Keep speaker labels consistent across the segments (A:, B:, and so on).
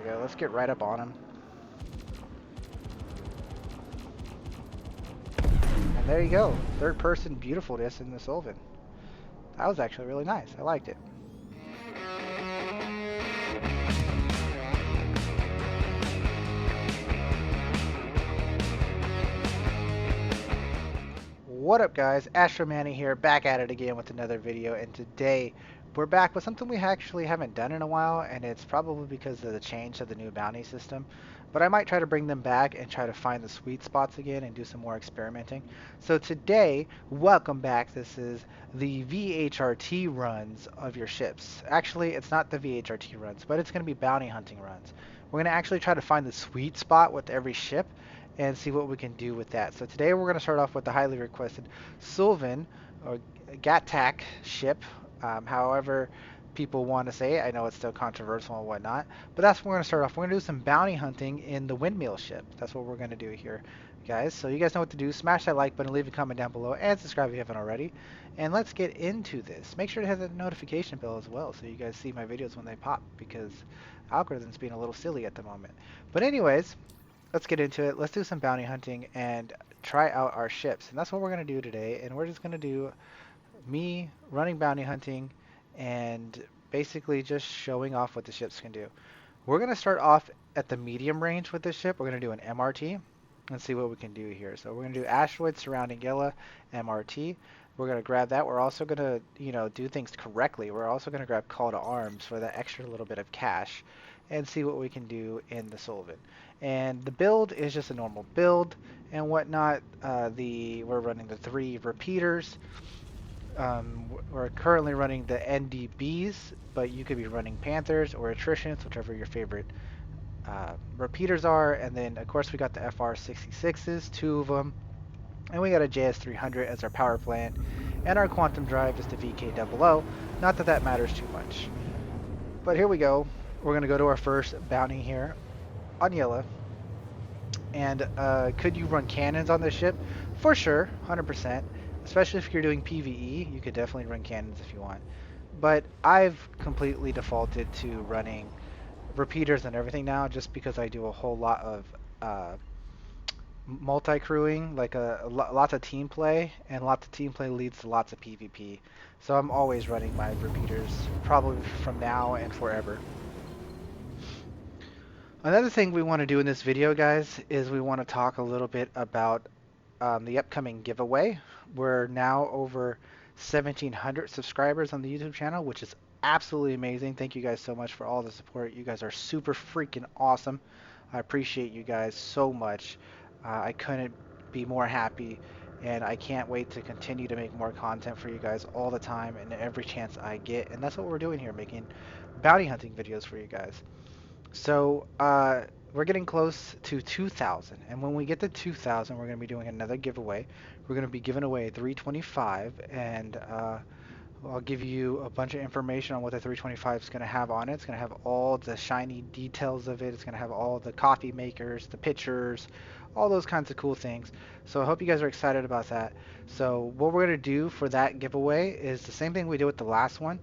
A: go. Let's get right up on him. And there you go. Third person beautifulness in the Syulen. That was actually really nice. I liked it. What up guys, Astro here, back at it again with another video, and today we're back with something we actually haven't done in a while, and it's probably because of the change to the new bounty system, but I might try to bring them back and try to find the sweet spots again and do some more experimenting. So today, welcome back, this is the VHRT runs of your ships. Actually, it's not the VHRT runs, but it's going to be bounty hunting runs. We're going to actually try to find the sweet spot with every ship and see what we can do with that. So today we're going to start off with the highly requested Syulen or Gattac ship, however people want to say it. I know it's still controversial and whatnot, but that's what we're going to start off. We're going to do some bounty hunting in the windmill ship. That's what we're going to do here, guys. So you guys know what to do. Smash that like button, leave a comment down below, and subscribe if you haven't already. And let's get into this. Make sure to hit the notification bell as well so you guys see my videos when they pop, because algorithm's being a little silly at the moment. But anyways, let's get into it. Let's do some bounty hunting and try out our ships. And that's what we're going to do today. And we're just going to do me running bounty hunting and basically just showing off what the ships can do. We're going to start off at the medium range with this ship. We're going to do an MRT and see what we can do here. So we're going to do asteroid surrounding Gila, MRT. We're going to grab that. We're also going to, do things correctly. We're also going to grab call to arms for that extra little bit of cash and see what we can do in the Syulen. And the build is just a normal build and whatnot. We're running the 3 repeaters. We're currently running the NDBs, but you could be running Panthers or Attritions, whichever your favorite repeaters are. And then of course we got the FR66s, 2 of them, and we got a JS300 as our power plant, and our quantum drive is the VK00. Not that that matters too much, but here we go. We're going to go to our first bounty here on Yella. And could you run cannons on this ship? For sure, 100%. Especially if you're doing PvE, you could definitely run cannons if you want. But I've completely defaulted to running repeaters and everything now, just because I do a whole lot of multi-crewing, like lots of team play, and lots of team play leads to lots of PvP. So I'm always running my repeaters, probably from now and forever. Another thing we want to do in this video, guys, is we want to talk a little bit about the upcoming giveaway. We're now over 1,700 subscribers on the YouTube channel, which is absolutely amazing. Thank you guys so much for all the support. You guys are super freaking awesome. I appreciate you guys so much. I couldn't be more happy, and I can't wait to continue to make more content for you guys all the time and every chance I get. And that's what we're doing here, making bounty hunting videos for you guys. So we're getting close to 2,000, and when we get to 2,000, we're going to be doing another giveaway. We're going to be giving away a 325, and I'll give you a bunch of information on what the 325 is going to have on it. It's going to have all the shiny details of it. It's going to have all the coffee makers, the pictures, all those kinds of cool things. So I hope you guys are excited about that. So what we're going to do for that giveaway is the same thing we did with the last one.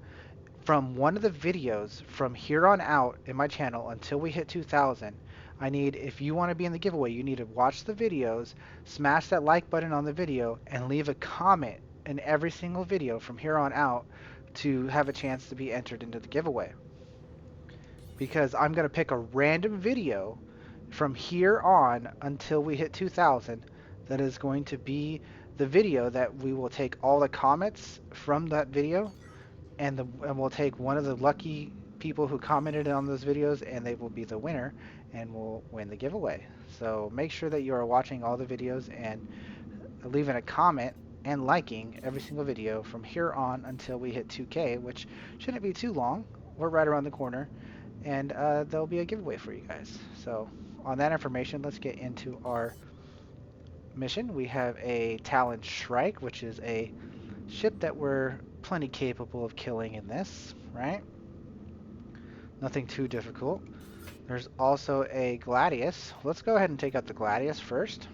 A: From one of the videos from here on out in my channel until we hit 2,000, if you want to be in the giveaway, you need to watch the videos, smash that like button on the video, and leave a comment in every single video from here on out to have a chance to be entered into the giveaway. Because I'm going to pick a random video from here on until we hit 2,000 that is going to be the video that we will take all the comments from that video, and we'll take one of the lucky people who commented on those videos, and they will be the winner, and we'll win the giveaway. So make sure that you are watching all the videos and leaving a comment and liking every single video from here on until we hit 2K, which shouldn't be too long. We're right around the corner, and there'll be a giveaway for you guys. So on that information, let's get into our mission. We have a Talon Shrike, which is a ship that we're plenty capable of killing in this, right? Nothing too difficult. There's also a Gladius. Let's go ahead and take out the Gladius first.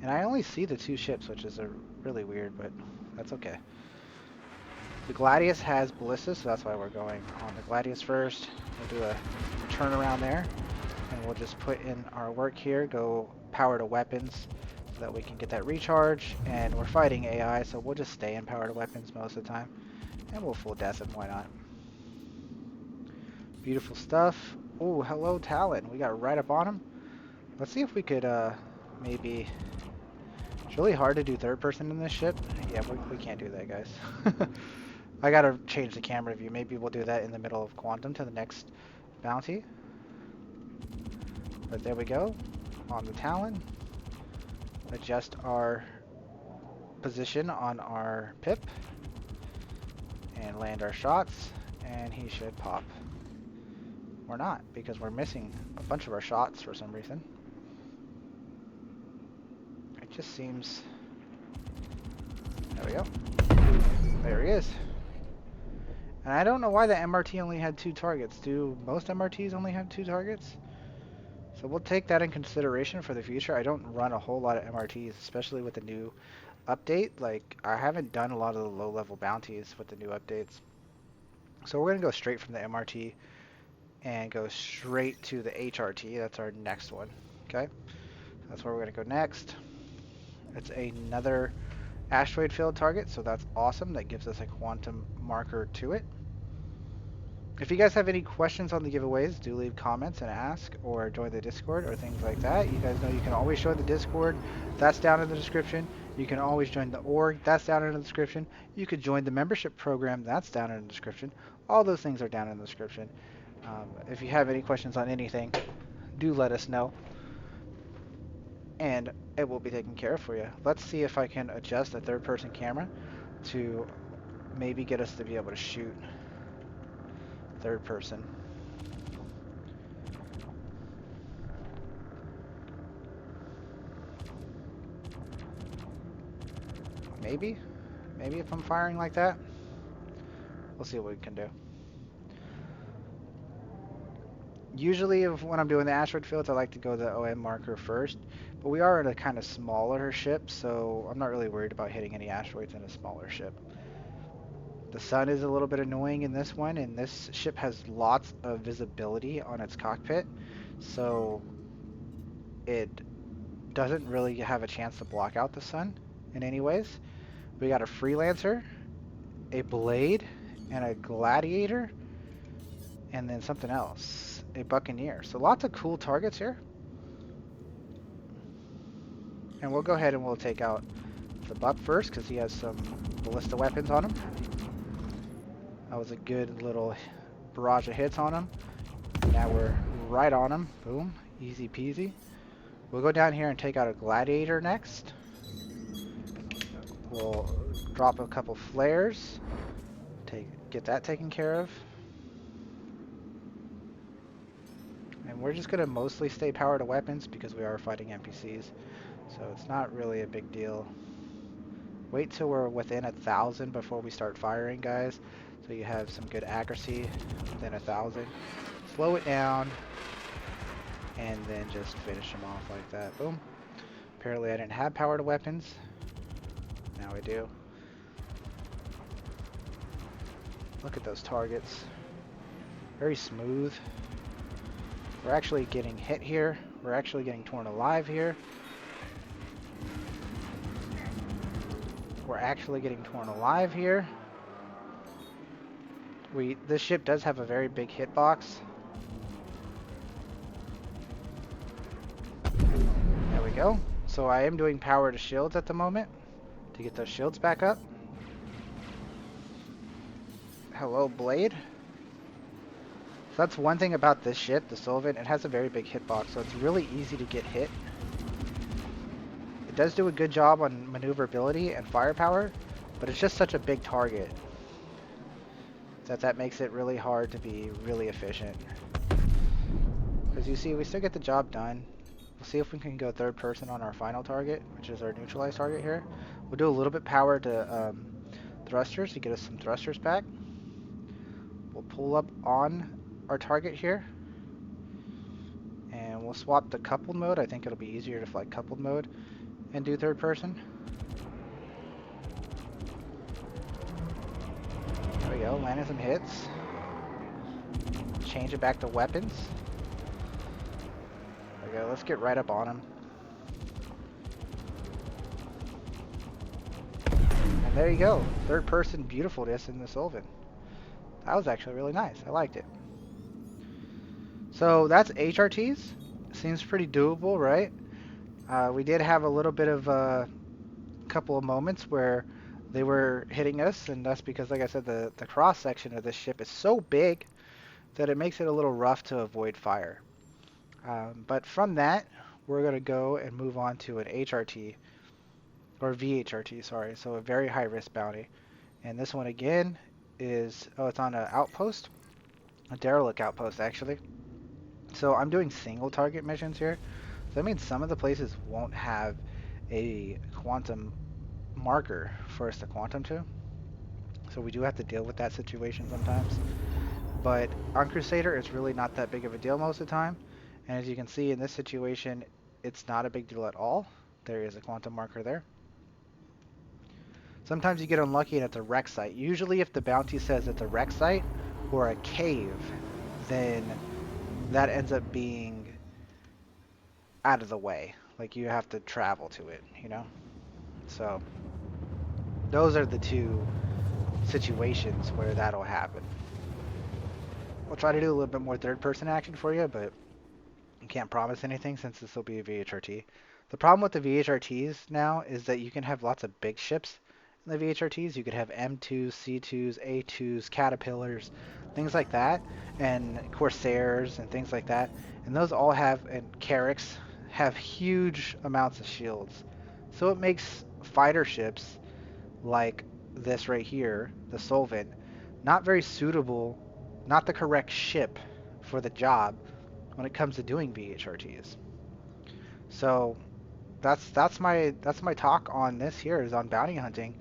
A: And I only see the 2 ships, which is really weird, but that's okay. The Gladius has ballistas, so that's why we're going on the Gladius first. We'll do a turnaround there, and we'll just put in our work here, go power to weapons, so that we can get that recharge, and we're fighting AI, so we'll just stay in power to weapons most of the time, and we'll full death him, why not? Beautiful stuff. Oh, hello Talon, we got right up on him. Let's see if we could, maybe... It's really hard to do third person in this ship. Yeah, we can't do that, guys. I gotta change the camera view. Maybe we'll do that in the middle of Quantum to the next bounty. But there we go. On the Talon. Adjust our position on our pip. And land our shots. And he should pop. Or not, because we're missing a bunch of our shots for some reason. It just seems... There we go. There he is. And I don't know why the MRT only had 2 targets. Do most MRTs only have 2 targets? So we'll take that in consideration for the future. I don't run a whole lot of MRTs, especially with the new update. Like, I haven't done a lot of the low-level bounties with the new updates. So we're going to go straight from the MRT and go straight to the HRT. That's our next one. Okay? That's where we're going to go next. It's another asteroid field target, so that's awesome. That gives us a quantum marker to it. If you guys have any questions on the giveaways, do leave comments and ask, or join the Discord or things like that. You guys know you can always join the Discord. That's down in the description. You can always join the org. That's down in the description. You could join the membership program. That's down in the description. All those things are down in the description. If you have any questions on anything, do let us know, and it will be taken care of for you. Let's see if I can adjust a third-person camera to maybe get us to be able to shoot third person. Maybe if I'm firing like that. We'll see what we can do. Usually when I'm doing the asteroid fields, I like to go the OM marker first, but we are in a kind of smaller ship, so I'm not really worried about hitting any asteroids in a smaller ship. The sun is a little bit annoying in this one, and this ship has lots of visibility on its cockpit, so it doesn't really have a chance to block out the sun in any ways. We got a Freelancer, a Blade, and a Gladiator, and then something else, a Buccaneer. So lots of cool targets here. And we'll go ahead and we'll take out the Buck first, because he has some ballista weapons on him. That was a good little barrage of hits on him. Now we're right on him. Boom. Easy peasy. We'll go down here and take out a Gladiator next. We'll drop a couple flares. Get that taken care of. And we're just going to mostly stay power to weapons because we are fighting NPCs. So it's not really a big deal. Wait till we're within 1,000 before we start firing, guys. So you have some good accuracy within 1,000. Slow it down. And then just finish them off like that. Boom. Apparently I didn't have power to weapons. Now I do. Look at those targets. Very smooth. We're actually getting hit here. We're actually getting torn alive here. We're actually getting torn alive here. This ship does have a very big hitbox. There we go. So I am doing power to shields at the moment to get those shields back up. Hello, Blade. So that's one thing about this ship, the Syulen. It has a very big hitbox, so it's really easy to get hit. It does do a good job on maneuverability and firepower, but it's just such a big target that makes it really hard to be really efficient. As you see, we still get the job done. We'll see if we can go third person on our final target, which is our neutralized target here. We'll do a little bit power to thrusters to get us some thrusters back. We'll pull up on our target here, and we'll swap to coupled mode. I think it'll be easier to fly coupled mode and do third person. we go, landing some hits. Change it back to weapons. There we go, let's get right up on him. And there you go, third person beautifulness in the Syulen. That was actually really nice, I liked it. So that's HRTs. Seems pretty doable, right? We did have a little bit of a couple of moments where they were hitting us, and that's because, like I said, the cross section of this ship is so big that it makes it a little rough to avoid fire. But from that, we're going to go and move on to an HRT, or VHRT, sorry, so a very high risk bounty. And this one again is, oh, it's on an outpost, a derelict outpost actually. So I'm doing single target missions here. So that means some of the places won't have a quantum marker for us to quantum to. So we do have to deal with that situation sometimes. But on Crusader, it's really not that big of a deal most of the time. And as you can see in this situation, it's not a big deal at all. There is a quantum marker there. Sometimes you get unlucky and it's a wreck site. Usually if the bounty says it's a wreck site or a cave, then that ends up being out of the way. Like you have to travel to it, you know? So those are the two situations where that'll happen. We'll try to do a little bit more third person action for you, but I can't promise anything since this will be a VHRT. The problem with the VHRTs now is that you can have lots of big ships in the VHRTs. You could have M2s, C2s, A2s, Caterpillars, things like that, and Corsairs and things like that. And those all have, and Carracks, have huge amounts of shields. So it makes fighter ships like this right here, the Syulen, not very suitable, not the correct ship for the job when it comes to doing VHRTs. So that's my talk on this here, is on bounty hunting.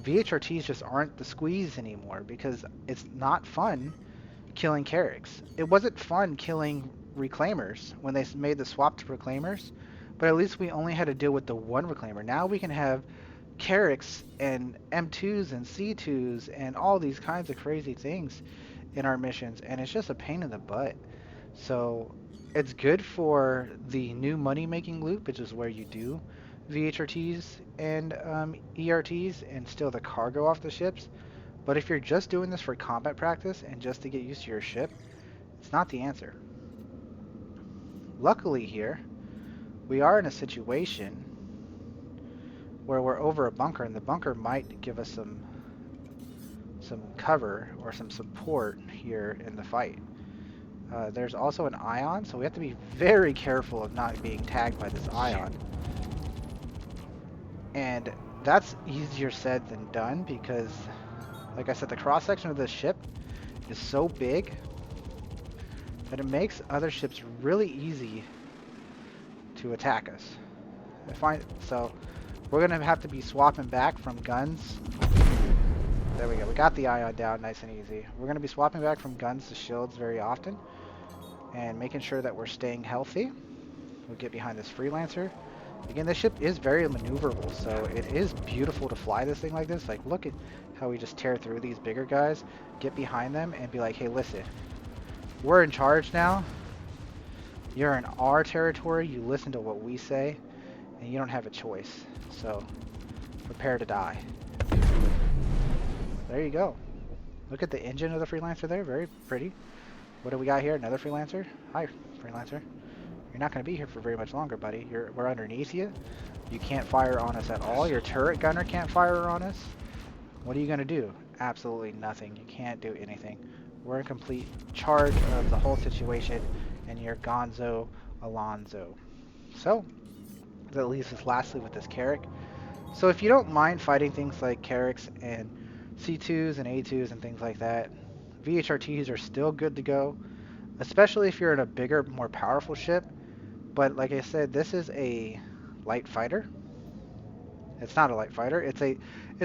A: VHRTs just aren't the squeeze anymore because it's not fun killing Carracks. It wasn't fun killing Reclaimers when they made the swap to Reclaimers, but at least we only had to deal with the one Reclaimer. Now we can have Carracks and M2s and C2s and all these kinds of crazy things in our missions, and it's just a pain in the butt. So it's good for the new money making loop, which is where you do VHRTs and ERTs and steal the cargo off the ships. But if you're just doing this for combat practice and just to get used to your ship, it's not the answer. Luckily here, we are in a situation where we're over a bunker, and the bunker might give us some cover or some support here in the fight. There's also an ion, so we have to be very careful of not being tagged by this ion. And that's easier said than done because, like I said, the cross-section of this ship is so big that it makes other ships really easy to attack us. So we're going to have to be swapping back from guns. There we go. We got the ion down nice and easy. We're going to be swapping back from guns to shields very often and making sure that we're staying healthy. We'll get behind this Freelancer. Again, this ship is very maneuverable, so it is beautiful to fly this thing like this. Like, look at how we just tear through these bigger guys, get behind them, and be like, hey, listen, we're in charge now. You're in our territory. You listen to what we say, and you don't have a choice. So, prepare to die. There you go. Look at the engine of the Freelancer there. Very pretty. What do we got here? Another Freelancer? Hi, Freelancer. You're not going to be here for very much longer, buddy. We're underneath you. You can't fire on us at all. Your turret gunner can't fire on us. What are you going to do? Absolutely nothing. You can't do anything. We're in complete charge of the whole situation, and you're Gonzo Alonzo. So, that leaves us lastly with this Carrack. So if you don't mind fighting things like Carracks and C2s and A2s and things like that, VHRTs are still good to go, especially if you're in a bigger, more powerful ship. But like I said, this is a light fighter. It's not a light fighter. It's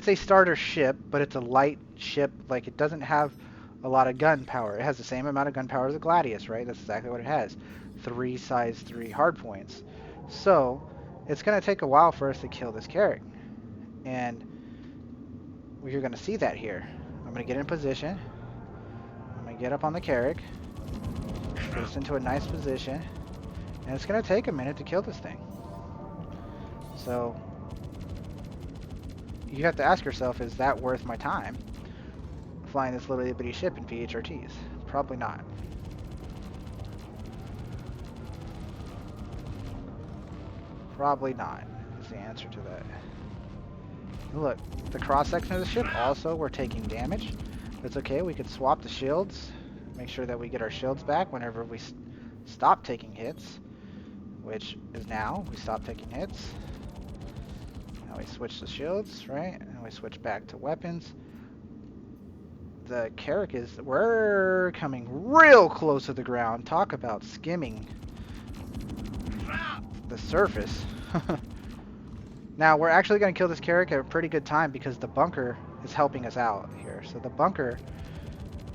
A: a starter ship, but it's a light ship. Like, it doesn't have a lot of gun power. It has the same amount of gun power as a Gladius, right? That's exactly what it has. 3 size 3 hard points. So it's going to take a while for us to kill this Carrack. And you're going to see that here. I'm going to get in position. I'm going to get up on the Carrack. Get us into a nice position. And it's going to take a minute to kill this thing. So you have to ask yourself, is that worth my time? Flying this little bitty ship in VHRTs? Probably not. Probably not is the answer to that. Look, the cross section of the ship also, we're taking damage. It's okay, we could swap the shields. Make sure that we get our shields back whenever we stop taking hits. Which is now, we stop taking hits. Now we switch the shields, right? And we switch back to weapons. The Carrack is, we're coming real close to the ground. Talk about skimming the surface. Now we're actually going to kill this Carrack at a pretty good time because the bunker is helping us out here. So the bunker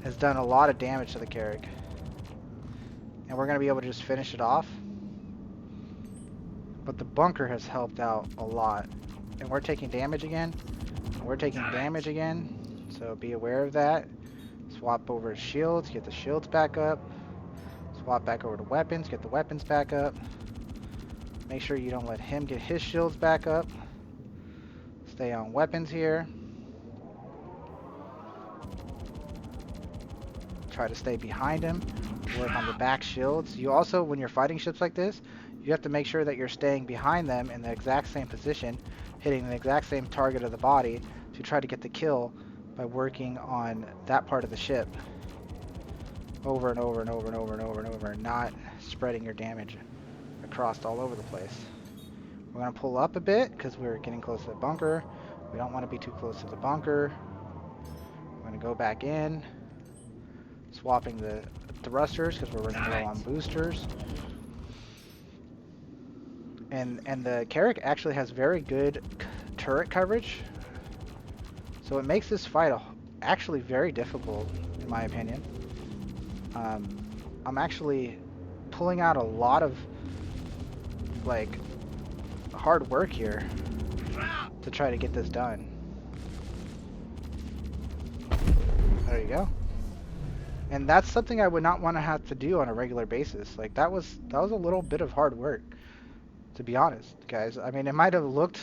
A: has done a lot of damage to the Carrack. And we're going to be able to just finish it off. But the bunker has helped out a lot. And we're taking damage again. And we're taking damage again. So be aware of that. Swap over to shields, get the shields back up. Swap back over to weapons, get the weapons back up. Make sure you don't let him get his shields back up. Stay on weapons here. Try to stay behind him. Work on the back shields. You also, when you're fighting ships like this, you have to make sure that you're staying behind them in the exact same position, hitting the exact same target of the body to try to get the kill by working on that part of the ship over and over and over and over and over and over, and not spreading your damage across all over the place. We're going to pull up a bit because we're getting close to the bunker. We don't want to be too close to the bunker. We're going to go back in, swapping the thrusters because we're running low on boosters. And the Carrack actually has very good turret coverage, so it makes this fight actually very difficult, in my opinion. I'm actually pulling out a lot of like hard work here to try to get this done. There you go. And that's something I would not want to have to do on a regular basis. Like that was a little bit of hard work, to be honest, guys. I mean, it might have looked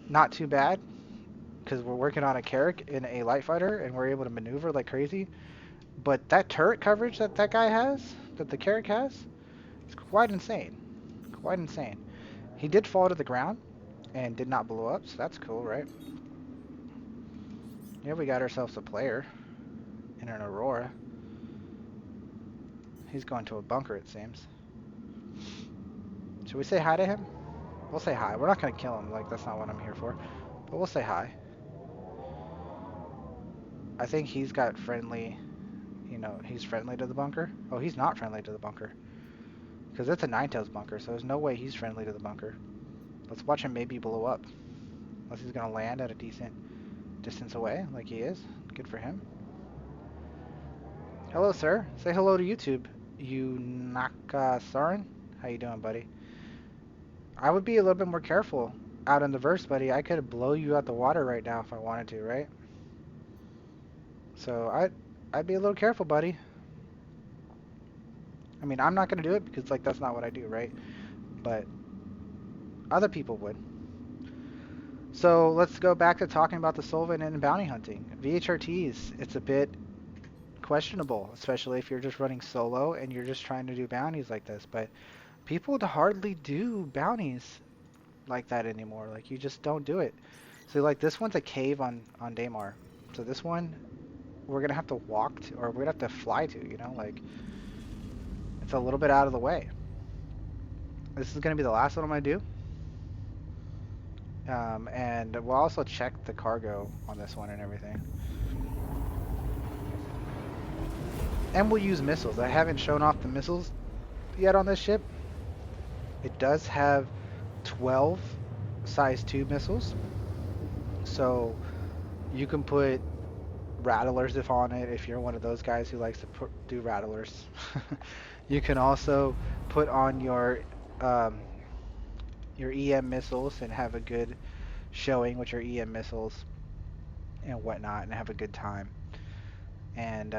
A: not too bad because we're working on a Carrack in a light fighter and we're able to maneuver like crazy. But that turret coverage that that guy has, that the Carrack has, is quite insane. Quite insane. He did fall to the ground and did not blow up, so that's cool, right? Yeah, we got ourselves a player in an Aurora. He's going to a bunker, it seems. Should we say hi to him? We'll say hi. We're not going to kill him. Like, that's not what I'm here for. But we'll say hi. I think he's got friendly, you know, he's friendly to the bunker. Oh, he's not friendly to the bunker. Because it's a Ninetales bunker, so there's no way he's friendly to the bunker. Let's watch him maybe blow up. Unless he's going to land at a decent distance away, like he is. Good for him. Hello, sir. Say hello to YouTube. You Nakasaran? How you doing, buddy? I would be a little bit more careful out in the verse, buddy. I could blow you out the water right now if I wanted to, right? So I'd be a little careful, buddy. I mean, I'm not going to do it because, like, that's not what I do, right? But other people would. So let's go back to talking about the Syulen and bounty hunting. VHRTs, it's a bit questionable, especially if you're just running solo and you're just trying to do bounties like this. But people hardly do bounties like that anymore. Like, you just don't do it. So, like, this one's a cave on Daymar. So this one, we're going to have to walk to, or we're going to have to fly to, you know? Like, it's a little bit out of the way. This is going to be the last one I'm going to do. And we'll also check the cargo on this one and everything. And we'll use missiles. I haven't shown off the missiles yet on this ship. It does have 12 size 2 missiles. So you can put rattlers on it if you're one of those guys who likes to do rattlers. You can also put on your EM missiles and have a good showing with your EM missiles. and whatnot and have a good time. And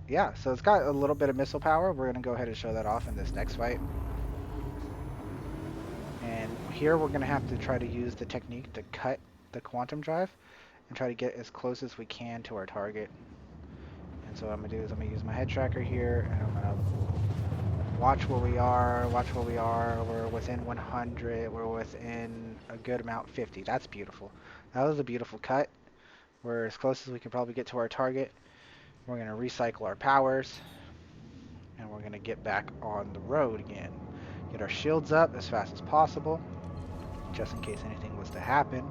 A: yeah, so it's got a little bit of missile power. We're gonna go ahead and show that off in this next fight. And here we're gonna have to try to use the technique to cut the quantum drive and try to get as close as we can to our target. And so what I'm gonna do is I'm gonna use my head tracker here, and I'm gonna watch where we are, watch where we are. We're within 100, we're within a good amount, 50. That's beautiful. That was a beautiful cut. We're as close as we can probably get to our target. We're gonna recycle our powers, and we're gonna get back on the road again. Get our shields up as fast as possible, just in case anything was to happen.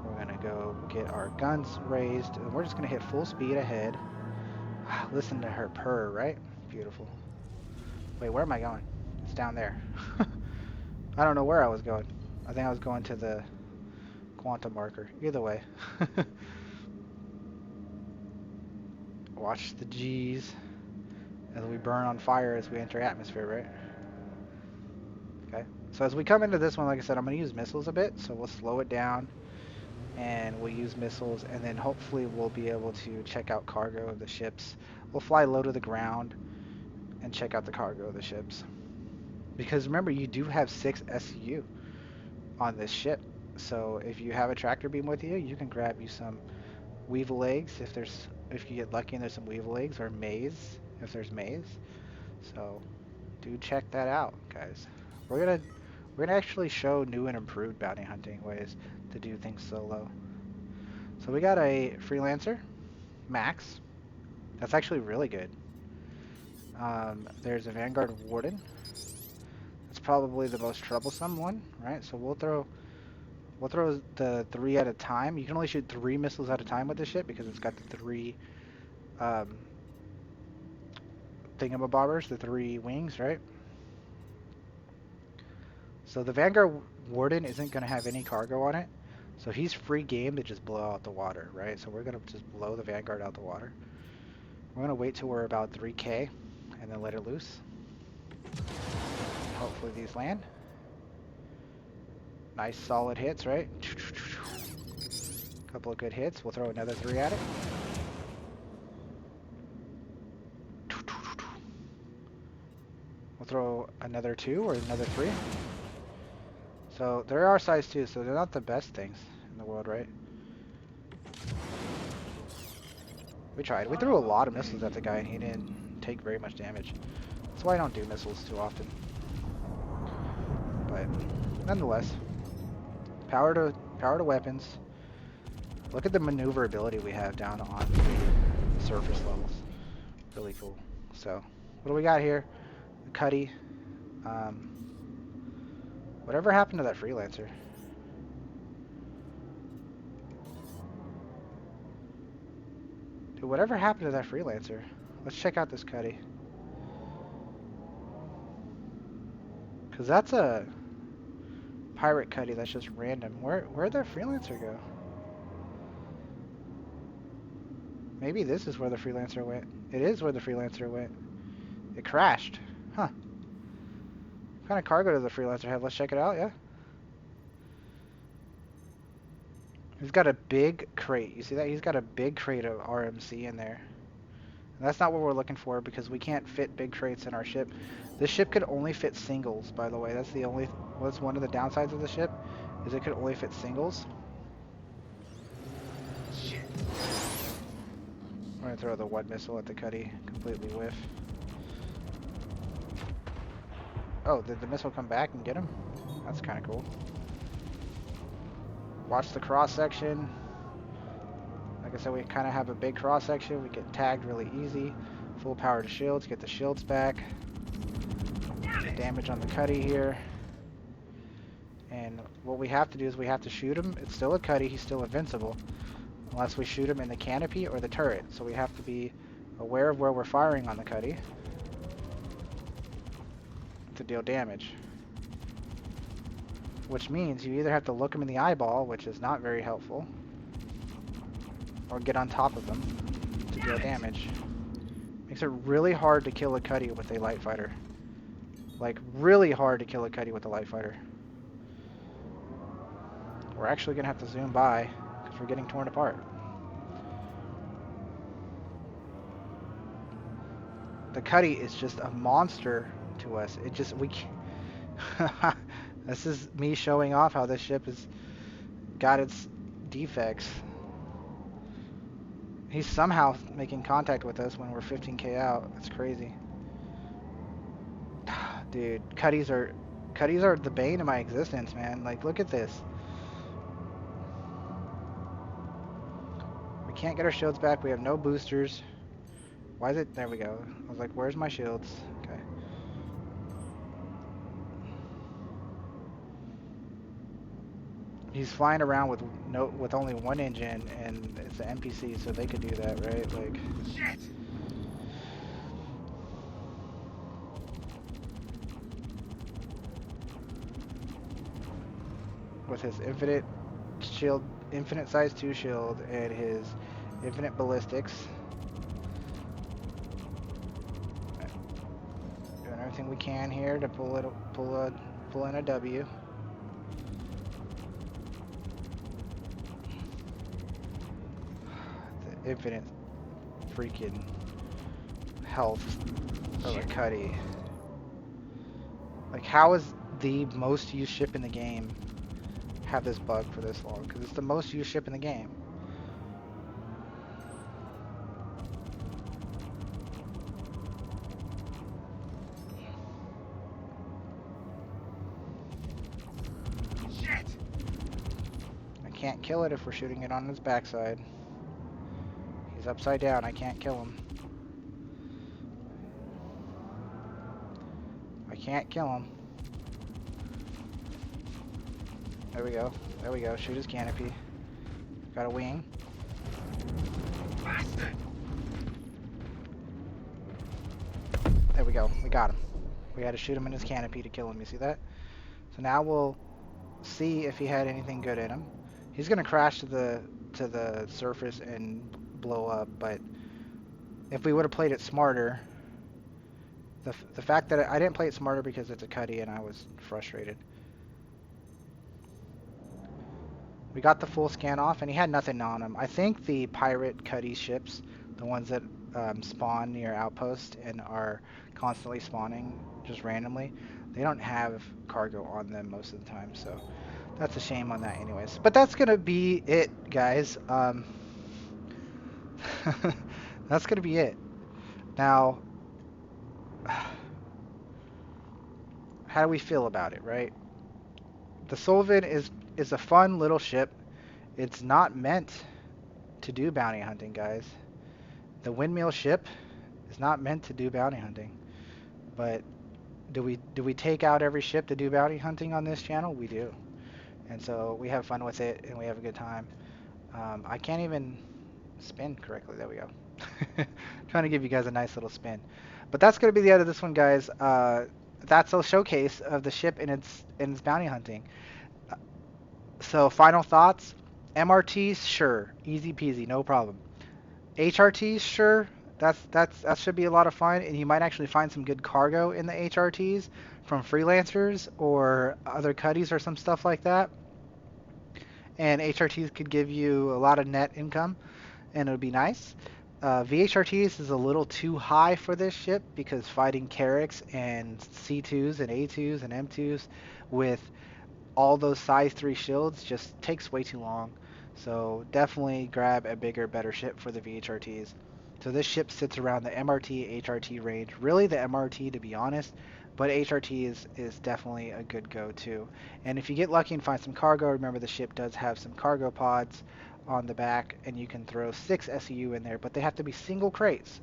A: We're gonna go get our guns raised, and we're just gonna hit full speed ahead. Listen to her purr, right? Beautiful. Wait, where am I going? It's down there. I don't know where I was going. I think I was going to the quantum marker. Either way. Watch the G's as we burn on fire as we enter atmosphere, right? Okay. So as we come into this one, like I said, I'm going to use missiles a bit. So we'll slow it down and we'll use missiles, and then hopefully we'll be able to check out cargo of the ships. We'll fly low to the ground and check out the cargo of the ships. Because remember, you do have 6 SU on this ship. So if you have a tractor beam with you, you can grab you some weevil eggs if you get lucky and there's some weevil eggs, or maize if there's maize. So do check that out, guys. We're gonna actually show new and improved bounty hunting ways to do things solo. So we got a freelancer, Max. That's actually really good. There's a Vanguard Warden. It's probably the most troublesome one, right? So we'll throw the 3 at a time. You can only shoot 3 missiles at a time with this ship because it's got the 3 thingamabobbers, the 3 wings, right? So the Vanguard Warden isn't going to have any cargo on it. So he's free game to just blow out the water, right? So we're going to just blow the Vanguard out the water. We're going to wait till we're about 3K and then let it loose. Hopefully these land. Nice solid hits, right? Couple of good hits. We'll throw another 3 at it. We'll throw another 2 or another 3. So there are size 2, so they're not the best things in the world, right? We tried. We threw a lot of missiles at the guy and he didn't take very much damage. That's why I don't do missiles too often. But nonetheless, power to weapons. Look at the maneuverability we have down on the surface levels. Really cool. So what do we got here? Cuddy. Whatever happened to that freelancer? Dude, whatever happened to that freelancer? Let's check out this Cuddy. Because that's a pirate Cuddy that's just random. Where'd that freelancer go? Maybe this is where the freelancer went. It is where the freelancer went. It crashed. Huh. What kind of cargo does the freelancer have? Let's check it out, yeah? He's got a big crate. You see that? He's got a big crate of RMC in there. And that's not what we're looking for because we can't fit big crates in our ship. This ship could only fit singles, by the way. That's one of the downsides of the ship, is it could only fit singles. We're gonna throw the 1 missile at the Cuddy, completely whiff. Oh, did the missile come back and get him? That's kind of cool. Watch the cross section. Like I said, we kind of have a big cross section. We get tagged really easy. Full power to shields. Get the shields back. Get damage on the Cuddy here. And what we have to do is we have to shoot him. It's still a Cuddy. He's still invincible. Unless we shoot him in the canopy or the turret. So we have to be aware of where we're firing on the Cuddy to deal damage. Which means you either have to look him in the eyeball, which is not very helpful, or get on top of him to deal damage. Makes it really hard to kill a Cuddy with a light fighter. Like, really hard to kill a Cuddy with a light fighter. We're actually going to have to zoom by, because we're getting torn apart. The Cuddy is just a monster to us. It just, we can't. This is me showing off how this ship has got its defects. He's somehow making contact with us when we're 15k out. That's crazy. Dude, Cuddies are the bane of my existence, man. Like, look at this. We can't get our shields back. We have no boosters. Why is it? There we go. I was like, where's my shields? Okay. He's flying around with only one engine, and it's an NPC, so they could do that, right? Like, shit. With his infinite shield, infinite size 2 shield, and his infinite ballistics. Doing everything we can here to pull in a W. The infinite freaking health of a Cuddy. Like, how is the most used ship in the game have this bug for this long? Because it's the most used ship in the game. Shit! I can't kill it if we're shooting it on his backside. He's upside down. I can't kill him. I can't kill him. There we go. There we go. Shoot his canopy. Got a wing. Bastard. There we go. We got him. We had to shoot him in his canopy to kill him. You see that? So now we'll see if he had anything good in him. He's gonna crash to the surface and blow up. But if we would have played it smarter, the fact that I didn't play it smarter because it's a Cuddy and I was frustrated. We got the full scan off, and he had nothing on him. I think the pirate Cuddy ships, the ones that spawn near outpost and are constantly spawning just randomly, they don't have cargo on them most of the time, so that's a shame on that anyways. But that's going to be it, guys. That's going to be it. Now, how do we feel about it, right? The Syulen is a fun little ship. It's not meant to do bounty hunting, guys. The windmill ship is not meant to do bounty hunting. But do we take out every ship to do bounty hunting on this channel? We do. And so we have fun with it and we have a good time. I can't even spin correctly. There we go. Trying to give you guys a nice little spin. But that's going to be the end of this one, guys. That's a showcase of the ship in its bounty hunting. So final thoughts. MRTs, sure, easy peasy, no problem. HRTs, sure, that should be a lot of fun, and you might actually find some good cargo in the HRTs from freelancers or other Cuddies or some stuff like that. And HRTs could give you a lot of net income, and it would be nice. VHRTs is a little too high for this ship because fighting Carracks and C2s and A2s and M2s with all those size 3 shields just takes way too long. So definitely grab a bigger, better ship for the VHRTs. So this ship sits around the MRT, HRT range. Really the MRT, to be honest, but HRT is definitely a good go-to. And if you get lucky and find some cargo, remember the ship does have some cargo pods on the back, and you can throw 6 SEU in there, but they have to be single crates,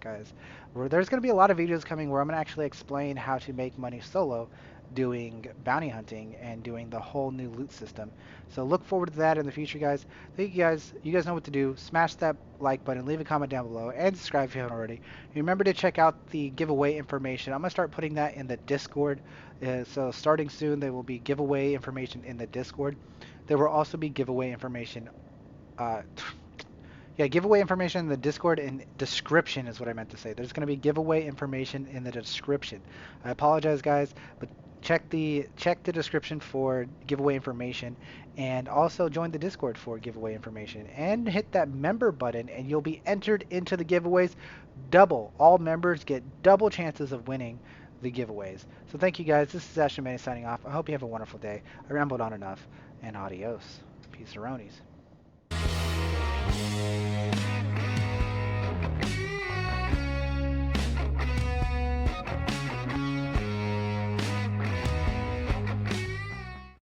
A: guys. There's going to be a lot of videos coming where I'm going to actually explain how to make money solo doing bounty hunting and doing the whole new loot system. So look forward to that in the future, guys. Thank you guys. You guys know what to do. Smash that like button, leave a comment down below, and subscribe if you haven't already. Remember to check out the giveaway information. I'm going to start putting that in the Discord. So starting soon, there will be giveaway information in the Discord. There will also be giveaway information. Giveaway information in the Discord and description is what I meant to say. There's going to be giveaway information in the description. I apologize, guys, but check the description for giveaway information, and also join the Discord for giveaway information, and hit that member button, and you'll be entered into the giveaways. Double. All members get double chances of winning the giveaways. So thank you guys. This is Astro signing off. I hope you have a wonderful day. I rambled on enough, and adios. Peace-a-ronies.